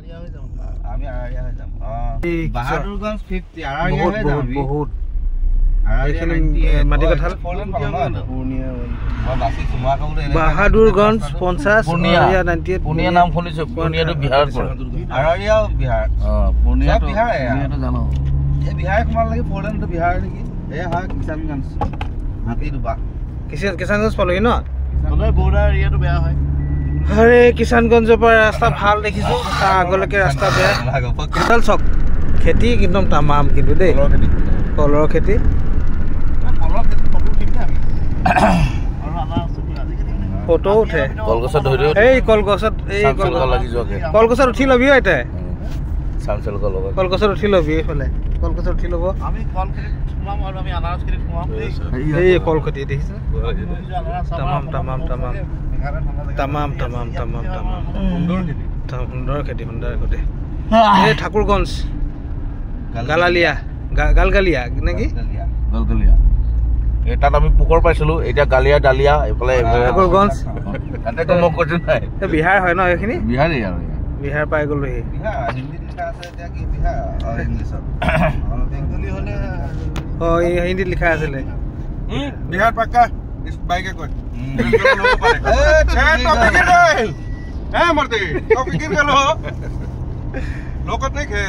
আমি আড়াইয়া হৈ যাম বাহাদুৰগঞ্জ 50 আড়াইয়া হৈ যাম বহুত এখানে মাটি কঁঠাল বাহাদুৰগঞ্জ 50 আড়াইয়া 98 পুনিয়া নাম শুনিছো পুনিয়াটো বিহাৰত পৰে আড়াইয়াও বিহাৰ পুনিয়াটো বিহাৰ জানো এই বিহাৰ সমান লাগি ফোৰলেনটো বিহাৰ নেকি এই হয় কিষানগঞ্জ হাতী দুবা কিষানগঞ্জ পালোহি ন বৰ্ডাৰ এৰিয়াটো বেয়া হয় আৰে কিষানগঞ্জৰ পৰা ৰাস্তা ভাল দেখিছো তাৰ আগলৈকে ৰাস্তা বেয়া কঁঠাল চক খেতি একদম তামাম কিন্তু দেই কলৰ খেতি ফটো উঠে কলগছত ধৰি এই কলগছত লাগি যোৱাকে কলগছত উঠি লবি এতিয়া চামচেল কলগত কলগছত উঠি লবি এইফালে কলগছত উঠি ল'ব আমি কল খেতি সোমাম আৰু আমি আনাৰস খেতি সোমাম এই কল খেতি দেখিছ তামাম তামাম তামাম তামাম তামাম তামাম তামাম সুন্দৰ খেতি এই ঠাকুৰগঞ্জ গালালিয়া গালগালিয়া নেকি গালগালিয়া তাত আমি পুকৰ পাইছিলো এতিয়া গালিয়া ডালিয়া এইফালে ঠাকুৰগঞ্জ তাতে মই কৈছো নাই বিহাৰ হয় ন এইখিনি বিহাৰেই আৰু বিহাৰ পাই গ'লোহি হিন্দীত লিখা আছিলে বিহাৰ পাক্কা বাইকে কয় मरते तो फिक्र कर लो लोकत नहीं खे